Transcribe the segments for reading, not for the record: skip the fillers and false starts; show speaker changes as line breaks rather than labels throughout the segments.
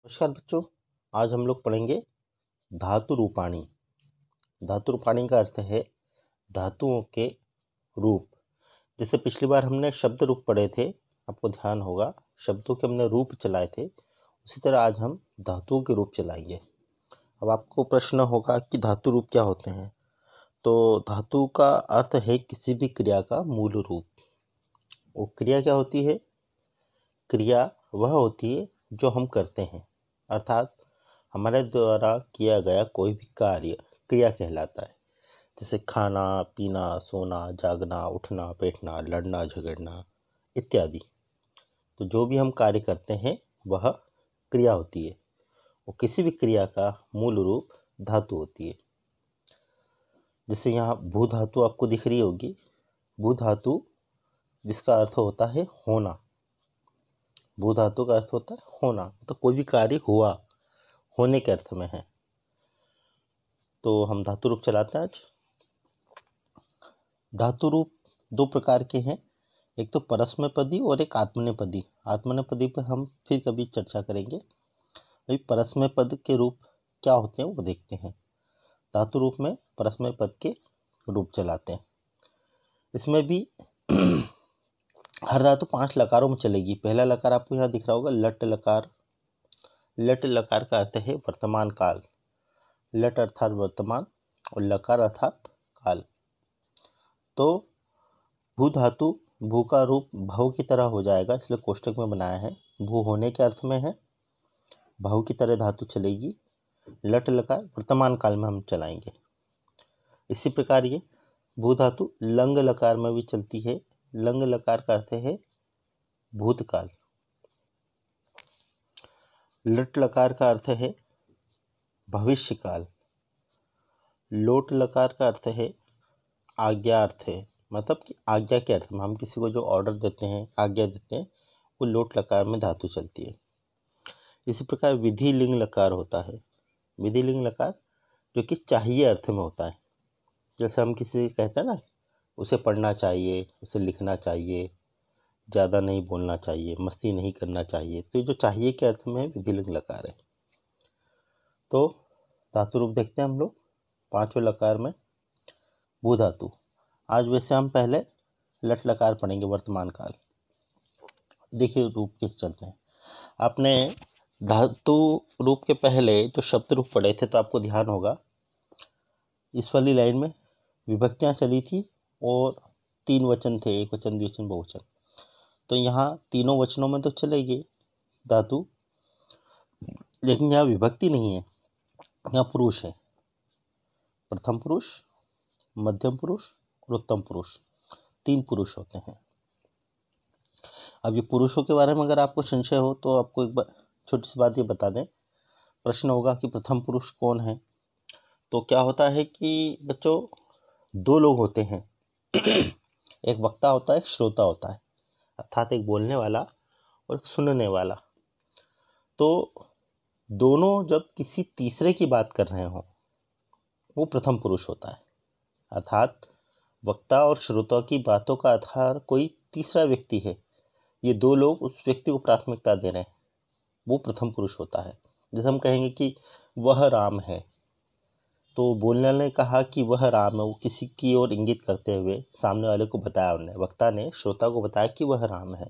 नमस्कार बच्चों। आज हम लोग पढ़ेंगे धातु रूपाणी। धातु रूपाणी का अर्थ है धातुओं के रूप। जैसे पिछली बार हमने शब्द रूप पढ़े थे, आपको ध्यान होगा शब्दों के हमने रूप चलाए थे, उसी तरह आज हम धातुओं के रूप चलाएंगे। अब आपको प्रश्न होगा कि धातु रूप क्या होते हैं। तो धातु का अर्थ है किसी भी क्रिया का मूल रूप। वो क्रिया क्या होती है? क्रिया वह होती है जो हम करते हैं, अर्थात हमारे द्वारा किया गया कोई भी कार्य क्रिया कहलाता है। जैसे खाना, पीना, सोना, जागना, उठना, बैठना, लड़ना, झगड़ना इत्यादि। तो जो भी हम कार्य करते हैं वह क्रिया होती है। वो किसी भी क्रिया का मूल रूप धातु होती है। जैसे यहाँ भू धातु आपको दिख रही होगी। भू धातु जिसका अर्थ होता है होना। भू धातु का अर्थ होता है होना, तो कोई भी कार्य हुआ, होने के अर्थ में है। तो हम धातु रूप चलाते हैं आज। धातु रूप दो प्रकार के हैं, एक तो परस्मैपदी और एक आत्मनेपदी। आत्मनेपदी पर हम फिर कभी चर्चा करेंगे। अभी परस्मैपद के रूप क्या होते हैं वो देखते हैं। धातु रूप में परस्मैपद के रूप चलाते हैं। इसमें भी हर धातु 5 लकारों में चलेगी। पहला लकार आपको यहाँ दिख रहा होगा, लट लकार। लट लकार का अर्थ है वर्तमान काल। लट अर्थात वर्तमान और लकार अर्थात काल। तो भू धातु, भू का रूप भव की तरह हो जाएगा, इसलिए कोष्टक में बनाया है। भू होने के अर्थ में है, भव की तरह धातु चलेगी। लट लकार वर्तमान काल में हम चलाएंगे। इसी प्रकार ये भू धातु लंग लकार में भी चलती है। लंग लकार का अर्थ है भूतकाल। लट लकार का अर्थ है भविष्य काल। लोट लकार का अर्थ है आज्ञा अर्थ है, मतलब कि आज्ञा के अर्थ में हम किसी को जो ऑर्डर देते हैं, आज्ञा देते हैं, वो लोट लकार में धातु चलती है। इसी प्रकार विधि लिंग लकार होता है। विधि लिंग लकार जो कि चाहिए अर्थ में होता है। जैसे हम किसी से कहते हैं ना, उसे पढ़ना चाहिए, उसे लिखना चाहिए, ज़्यादा नहीं बोलना चाहिए, मस्ती नहीं करना चाहिए, तो ये जो चाहिए के अर्थ में विधि लिंग लकार है। तो धातु रूप देखते हैं हम लोग 5वें लकार में भू धातु। आज वैसे हम पहले लट लकार पढ़ेंगे वर्तमान काल। देखिए रूप किस चलते हैं। आपने धातु रूप के पहले जो शब्द रूप पढ़े थे, तो आपको ध्यान होगा इस वाली लाइन में विभक्तियां चली थी और 3 वचन थे, एक वचन, द्विवचन, बहुवचन। तो यहाँ तीनों वचनों में तो चलेगी धातु, लेकिन यहाँ विभक्ति नहीं है, यहाँ पुरुष है। प्रथम पुरुष, मध्यम पुरुष और उत्तम पुरुष, 3 पुरुष होते हैं। अब ये पुरुषों के बारे में अगर आपको संशय हो तो आपको एक छोटी सी बात ये बता दें। प्रश्न होगा कि प्रथम पुरुष कौन है। तो क्या होता है कि बच्चों 2 लोग होते हैं एक वक्ता होता है, एक श्रोता होता है, अर्थात एक बोलने वाला और एक सुनने वाला। तो दोनों जब किसी तीसरे की बात कर रहे हो वो प्रथम पुरुष होता है। अर्थात वक्ता और श्रोता की बातों का आधार कोई तीसरा व्यक्ति है, ये 2 लोग उस व्यक्ति को प्राथमिकता दे रहे हैं, वो प्रथम पुरुष होता है। जैसे हम कहेंगे कि वह राम है, तो बोलने वाले ने कहा कि वह राम है, वो किसी की ओर इंगित करते हुए सामने वाले को बताया, उन्हें वक्ता ने श्रोता को बताया कि वह राम है,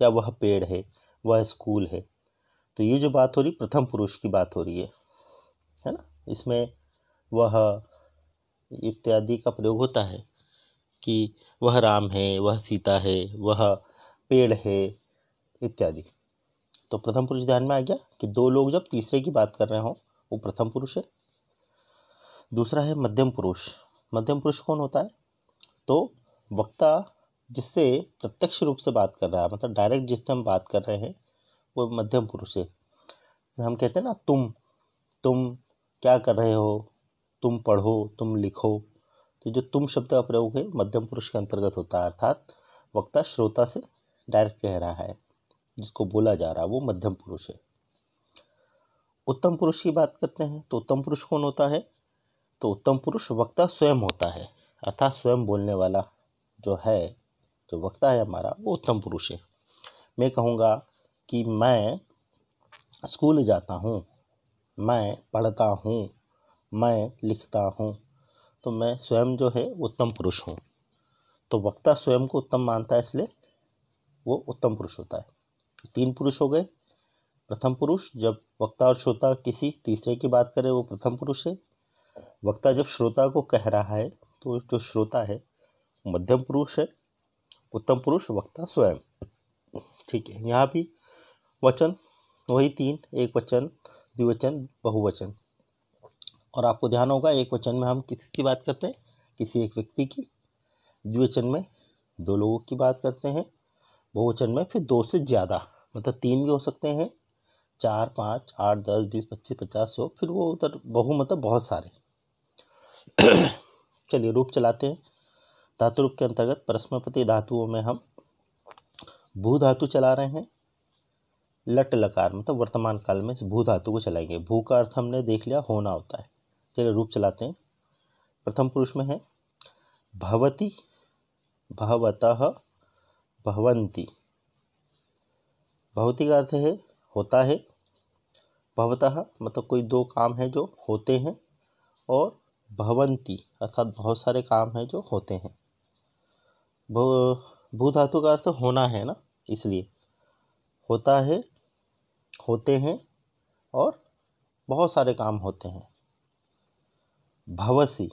या वह पेड़ है, वह स्कूल है। तो ये जो बात हो रही प्रथम पुरुष की बात हो रही है ना। इसमें वह इत्यादि का प्रयोग होता है कि वह राम है, वह सीता है, वह पेड़ है इत्यादि। तो प्रथम पुरुष ध्यान में आ गया कि 2 लोग जब तीसरे की बात कर रहे हो वो प्रथम पुरुष है। दूसरा है मध्यम पुरुष। मध्यम पुरुष कौन होता है? तो वक्ता जिससे प्रत्यक्ष रूप से बात कर रहा है, मतलब डायरेक्ट जिससे हम बात कर रहे हैं, वो मध्यम पुरुष है। हम कहते हैं ना, तुम क्या कर रहे हो, तुम पढ़ो, तुम लिखो। तो जो तुम शब्द का प्रयोग है मध्यम पुरुष के अंतर्गत होता है, अर्थात वक्ता श्रोता से डायरेक्ट कह रहा है, जिसको बोला जा रहा है वो मध्यम पुरुष है। उत्तम पुरुष की बात करते हैं तो उत्तम पुरुष कौन होता है? तो उत्तम पुरुष वक्ता स्वयं होता है, अर्थात स्वयं बोलने वाला जो है, जो वक्ता है हमारा, वो उत्तम पुरुष है। मैं कहूँगा कि मैं स्कूल जाता हूँ, मैं पढ़ता हूँ, मैं लिखता हूँ। तो मैं स्वयं जो है उत्तम पुरुष हूँ। तो वक्ता स्वयं को उत्तम मानता है, इसलिए वो उत्तम पुरुष होता है। 3 पुरुष हो गए। प्रथम पुरुष जब वक्ता और श्रोता किसी तीसरे की बात करे वो प्रथम पुरुष है। वक्ता जब श्रोता को कह रहा है तो जो श्रोता है मध्यम पुरुष है। उत्तम पुरुष वक्ता स्वयं। ठीक है, यहाँ भी वचन वही 3, एक वचन, द्विवचन, बहुवचन। और आपको ध्यान होगा एक वचन में हम किसकी बात करते हैं, किसी एक व्यक्ति की। द्विवचन में 2 लोगों की बात करते हैं। बहुवचन में फिर 2 से ज़्यादा, मतलब 3 भी हो सकते हैं, 4, 5, 8, 10, 20, 25, 50, 100, फिर वो उधर बहु मतलब बहुत सारे। चलिए रूप चलाते हैं। धातु रूप के अंतर्गत परस्मैपदी धातुओं में हम भू धातु चला रहे हैं। लट लकार मतलब वर्तमान काल में इस भू धातु को चलाएंगे। भू का अर्थ हमने देख लिया, होना होता है। चलिए रूप चलाते हैं। प्रथम पुरुष में है भवति, भवतः, भवन्ति। भवति का अर्थ है होता है। भवतः मतलब कोई 2 काम है जो होते हैं, और भवन्ति अर्थात बहुत सारे काम हैं जो होते हैं। भू धातु का अर्थ होना है ना, इसलिए होता है, होते हैं और बहुत सारे काम होते हैं। भवसि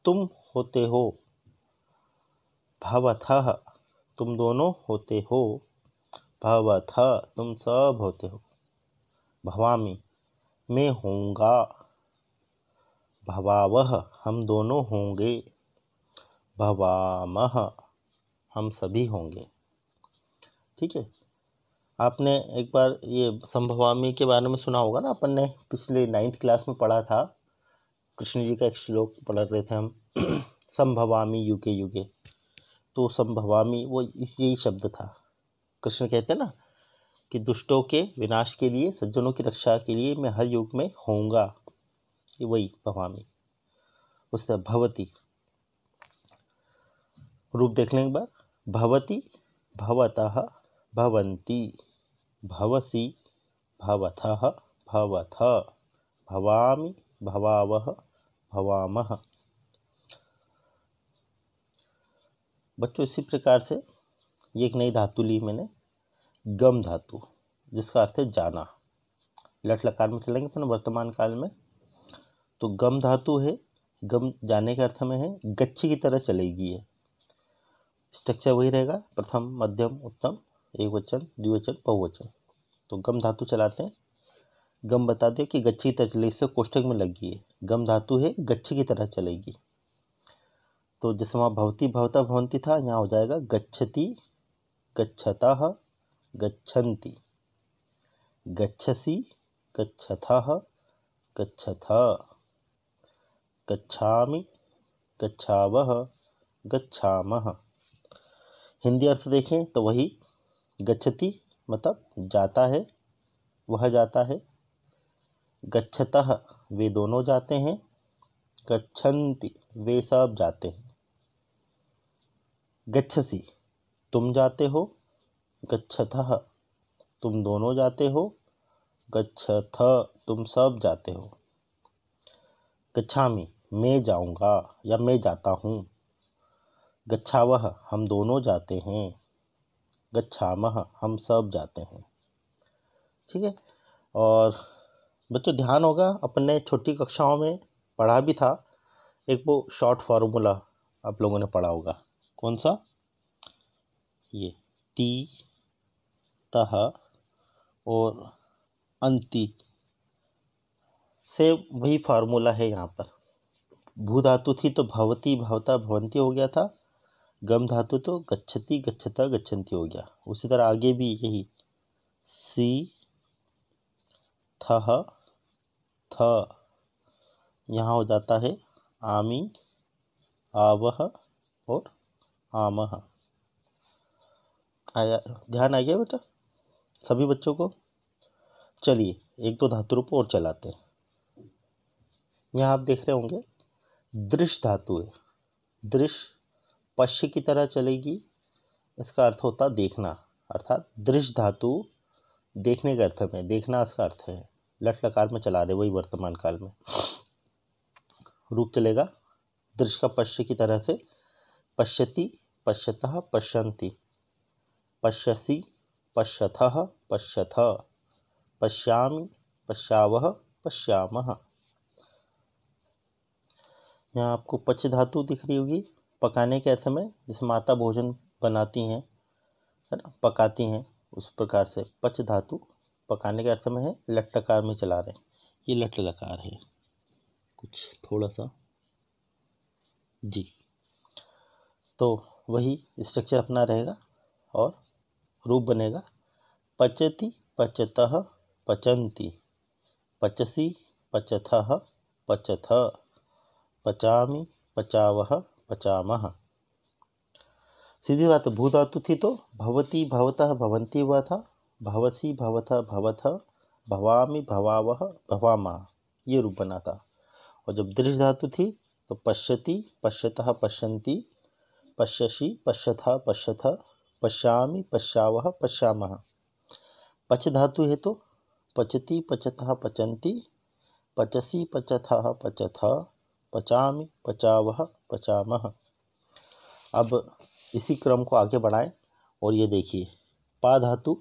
तुम होते हो। भवथः तुम दोनों होते हो। भवथ तुम सब होते हो। भवामि मैं होऊंगा। भवावह हम दोनों होंगे। भवामः हम सभी होंगे। ठीक है, आपने एक बार ये संभवामी के बारे में सुना होगा ना, अपन ने पिछले 9th क्लास में पढ़ा था। कृष्ण जी का एक श्लोक पढ़ रहे थे हम। संभवामी युगे युगे। तो संभवामी वो यही शब्द था। कृष्ण कहते हैं ना कि दुष्टों के विनाश के लिए, सज्जनों की रक्षा के लिए मैं हर युग में होऊंगा। ये वही भवामी। उससे भवती रूप देख लें एक बार। भवती, भवतः, भवन्ति, भवसि, भवथः, भवथ, भवामि, भवावह, भवामः। बच्चों इसी प्रकार से ये एक नई धातु ली मैंने, गम धातु, जिसका अर्थ है जाना। लट लकार में चलेंगे अपन वर्तमान काल में। तो गम धातु है। गम जाने के अर्थ में है, गच्छ की तरह चलेगी है। स्ट्रक्चर वही रहेगा, प्रथम, मध्यम, उत्तम, एक वचन, द्विवचन, बहुवचन। तो गम धातु चलाते हैं। गम बता दे कि गच्छ की तरह चलेगी, इससे कोष्ठक में लगी है। गम धातु है, गच्छ की तरह चलेगी। तो जैसे वहाँ भवती, भवता, भवन्ति था, यहाँ हो जाएगा गच्छति, गच्छतः, गच्छन्ति, गच्छसि, गच्छथः, गच्छथ, गच्छामि, गच्छावः, गच्छामः। हिंदी अर्थ देखें तो वही गच्छति मतलब जाता है, वह जाता है। गच्छतः वे दोनों जाते हैं। गच्छन्ति वे सब जाते हैं। गच्छसि तुम जाते हो। गच्छथः तुम दोनों जाते हो। गच्छथ तुम सब जाते हो। गच्छामि मैं जाऊंगा या मैं जाता हूँ। गच्छावह हम दोनों जाते हैं। गच्छामः हम सब जाते हैं। ठीक है, और बच्चों ध्यान होगा अपन ने छोटी कक्षाओं में पढ़ा भी था, एक वो शॉर्ट फार्मूला आप लोगों ने पढ़ा होगा। कौन सा? ये ती, तह और अंति से वही फार्मूला है यहाँ पर। भू धातु थी तो भवती, भवता, भवंती हो गया था। गम धातु तो गच्छति, गच्छता, गच्छन्ति हो गया। उसी तरह आगे भी यही सी, थह, थ यहाँ हो जाता है आमी, आवह और आमह। आया ध्यान आ गया बेटा सभी बच्चों को? चलिए 1-2 धातु रूप और चलाते हैं। यहाँ आप देख रहे होंगे दृश्य धातु है। दृश्य पश्य की तरह चलेगी, इसका अर्थ होता देखना, अर्थात दृश्य धातु देखने के अर्थ में, देखना इसका अर्थ है। लट लकार में चला रहे, वही वर्तमान काल में। रूप चलेगा दृश्य का पश्य की तरह से, पश्यति, पश्यतः, पश्यन्ति, पश्यसि, पश्यथः, पश्यथ, पश्यामि, पश्यावः, पश्यामः। यहाँ आपको पच धातु दिख रही होगी पकाने के अर्थ में, जैसे माता भोजन बनाती हैं, है ना, पकाती हैं, उस प्रकार से पच धातु पकाने के अर्थ में है, लट लकार में चला रहे हैं। ये लट लकार है। कुछ थोड़ा सा जी, तो वही स्ट्रक्चर अपना रहेगा और रूप बनेगा पचति, पचतः, पचन्ति, पचसि, पचथः, पचथ, पचामि, पचावः, पचामः। सीधी बात, भू धातु थी तो भवति, भवतः, भवन्ति हुआ था, भवसि, भवतः, भवथ, भवामि, भवावः, भवामः, ये रूप बना था। और जब दृश्य धातु थी तो पश्यति, पश्यतः, पश्यन्ति, पश्यसि, पश्यथः, पश्यथ, पश्यामि, पश्यावः, पश्यामः। पच धातु है तो पचति, पचतः, पचन्ति, पचसि, पचथः, पचथ, पचामि, पचावः, पचामः। अब इसी क्रम को आगे बढ़ाएं और ये देखिए पा धातु,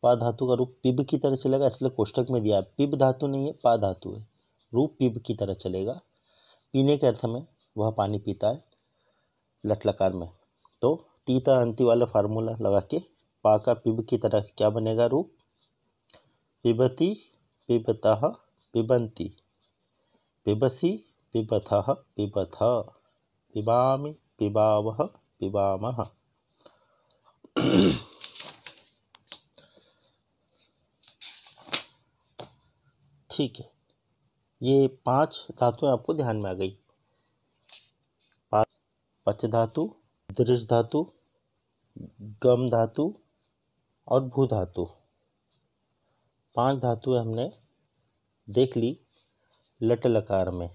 पा धातु का रूप पिब की तरह चलेगा, इसलिए कोष्टक में दिया है। पिब धातु नहीं है, पा धातु है, रूप पिब की तरह चलेगा। पीने के अर्थ में वह पानी पीता है लट लकार में। तो तीता अंति वाला फार्मूला लगा के पा का पिब की तरह क्या बनेगा रूप, पिबति, पिबतः, पिबन्ति, पिबसि, पिबथः, पिबथ, पिबामि, पिबावः, पिबामः। ठीक है, ये 5 धातुएं आपको ध्यान में आ गई। पच धातु, दृश्य धातु, गम धातु और भू धातु, 5 धातुएं हमने देख ली लट लकार में।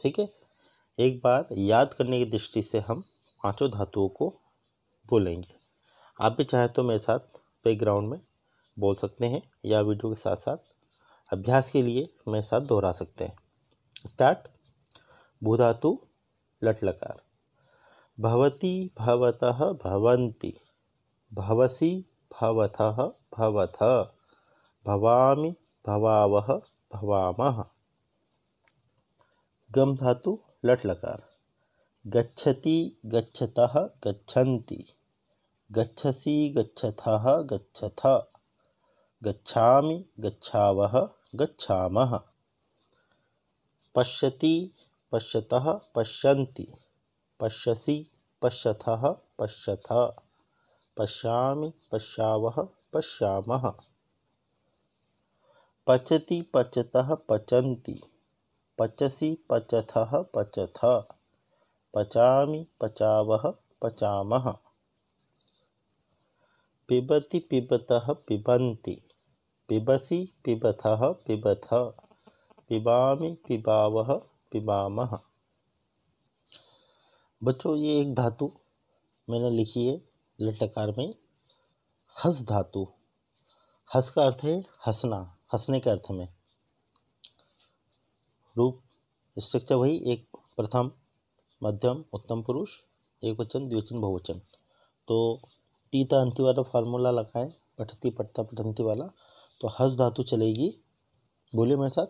ठीक है, एक बार याद करने की दृष्टि से हम 5 धातुओं को बोलेंगे। आप भी चाहें तो मेरे साथ बैकग्राउंड में बोल सकते हैं या वीडियो के साथ साथ अभ्यास के लिए मेरे साथ दोहरा सकते हैं। स्टार्ट। भू धातु लट लकार, भवति, भवतः, भवन्ति, भवसि, भवथः, भवथ, भवामि, भवावः, भवामः। गम धातु लट लकार, गच्छति, गच्छतः, गच्छन्ति, गच्छसि, गच्छथः, गच्छथ, गच्छामि, गच्छावः, गच्छामः। पश्यति, पश्यतः, पश्यन्ति, पश्यसि, पश्यथः, पश्यथ, पश्यामि, पश्यावः, पश्यामः। पचति, पचतः, पचन्ति, पचसि, पचथः, पचथ, पचामि, पचावः, पचामः। पिबति, पिबतः, पिबन्ति, पिबसि, पिबथः, पिबथ, पिबामि, पिबावः, पिबामः। बच्चों, ये एक धातु मैंने लिखी है लट लकार में, हस धातु। हस का अर्थ है हंसना, हंसने के अर्थ में। रूप स्ट्रक्चर वही, एक प्रथम, मध्यम, उत्तम पुरुष, एक वचन, द्विवचन, बहुवचन। तो तीता अंति वाला फार्मूला लगाएं, पठती, पठता, पठंती वाला। तो हस धातु चलेगी, बोलिए मेरे साथ।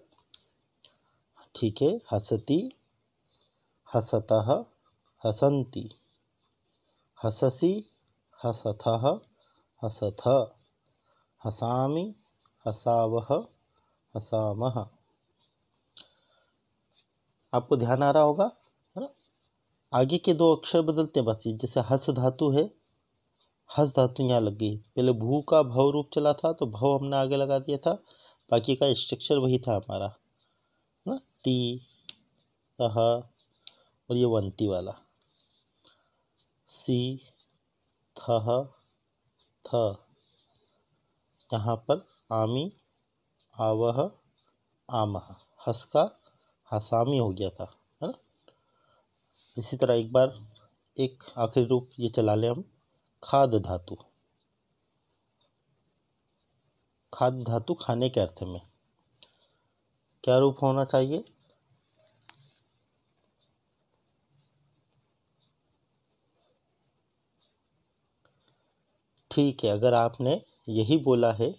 ठीक है, हसति, हसतः, हसन्ति, हससि, हसथः, हसथ, हसामि, हसावः, हसामः। आपको ध्यान आ रहा होगा, है ना। आगे के 2 अक्षर बदलते हैं बस। जैसे हस धातु है, हस धातु यहाँ लग गई। पहले भू का भव रूप चला था तो भव हमने आगे लगा दिया था, बाकी का स्ट्रक्चर वही था हमारा, है ना। ती, तह और ये वंती वाला, सी, थह, थ, यहाँ पर आमी, आवह, आमह। हस का हसामी हो गया था, है ना। इसी तरह एक बार एक आखिरी रूप ये चला लें हम, खाद धातु। खाद्य धातु खाने के अर्थ में क्या रूप होना चाहिए? ठीक है, अगर आपने यही बोला है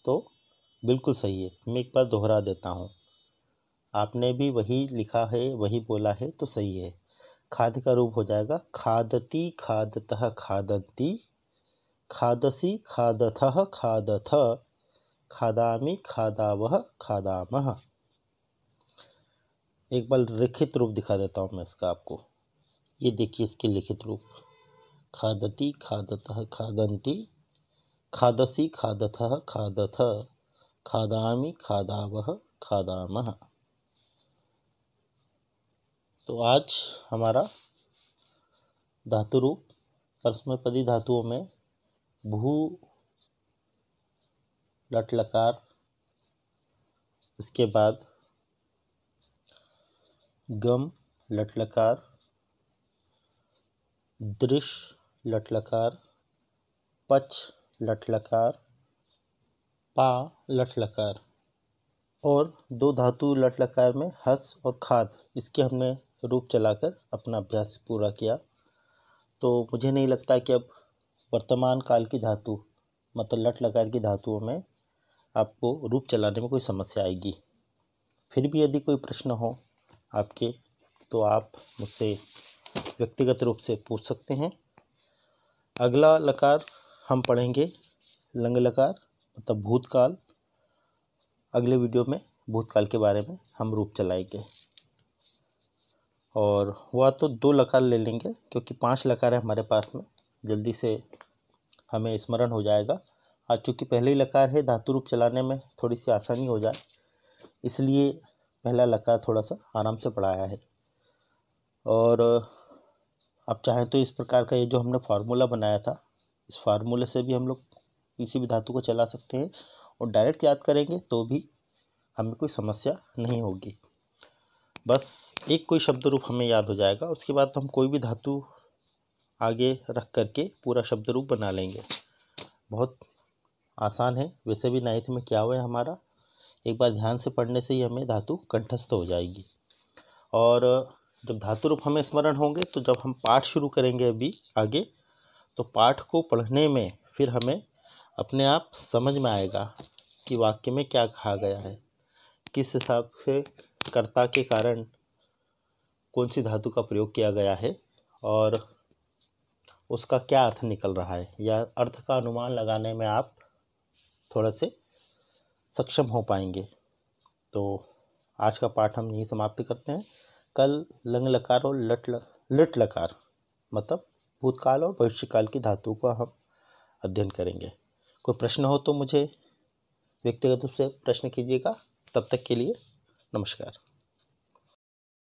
तो बिल्कुल सही है। मैं एक बार दोहरा देता हूँ, आपने भी वही लिखा है, वही बोला है तो सही है। खाद्य का रूप हो जाएगा खादति खादतः खादन्ति, खादसि खादथः खादथ, खादामि खादावः खादामः। एक बार लिखित रूप दिखा देता हूँ मैं इसका आपको। ये देखिए इसके लिखित रूप, खादति खादतः खादन्ति, खादसि खादथः खादथ, खादामि खादावः खादामः। तो आज हमारा धातु रूप परस्मैपदी धातुओं में भू लट लकार, उसके बाद गम लट लकार, दृश लट लकार, पच लट लकार, पा लट लकार और दो धातु लट लकार में हस और खाद, इसके हमने रूप चलाकर अपना अभ्यास पूरा किया। तो मुझे नहीं लगता कि अब वर्तमान काल की धातु मतलब लट लकार की धातुओं में आपको रूप चलाने में कोई समस्या आएगी। फिर भी यदि कोई प्रश्न हो आपके तो आप मुझसे व्यक्तिगत रूप से पूछ सकते हैं। अगला लकार हम पढ़ेंगे लंग लकार मतलब भूतकाल। अगले वीडियो में भूतकाल के बारे में हम रूप चलाएंगे और वह तो 2 लकार ले लेंगे क्योंकि 5 लकार है हमारे पास में, जल्दी से हमें स्मरण हो जाएगा। आज चूँकि पहले ही लकार है, धातु रूप चलाने में थोड़ी सी आसानी हो जाए इसलिए पहला लकार थोड़ा सा आराम से पढ़ाया है। और आप चाहें तो इस प्रकार का ये जो हमने फार्मूला बनाया था, इस फार्मूले से भी हम लोग किसी भी धातु को चला सकते हैं और डायरेक्ट याद करेंगे तो भी हमें कोई समस्या नहीं होगी। बस एक कोई शब्द रूप हमें याद हो जाएगा, उसके बाद तो हम कोई भी धातु आगे रख करके पूरा शब्द रूप बना लेंगे। बहुत आसान है, वैसे भी 9th में क्या हुआ है हमारा, एक बार ध्यान से पढ़ने से ही हमें धातु कंठस्थ हो जाएगी। और जब धातु रूप हमें स्मरण होंगे तो जब हम पाठ शुरू करेंगे अभी आगे, तो पाठ को पढ़ने में फिर हमें अपने आप समझ में आएगा कि वाक्य में क्या कहा गया है, किस हिसाब से कर्ता के कारण कौन सी धातु का प्रयोग किया गया है और उसका क्या अर्थ निकल रहा है, या अर्थ का अनुमान लगाने में आप थोड़ा से सक्षम हो पाएंगे। तो आज का पाठ हम यहीं समाप्त करते हैं। कल लंग लकार और लट लकार मतलब भूतकाल और भविष्यकाल की धातु का हम अध्ययन करेंगे। कोई प्रश्न हो तो मुझे व्यक्तिगत रूप से प्रश्न कीजिएगा। तब तक के लिए नमस्कार।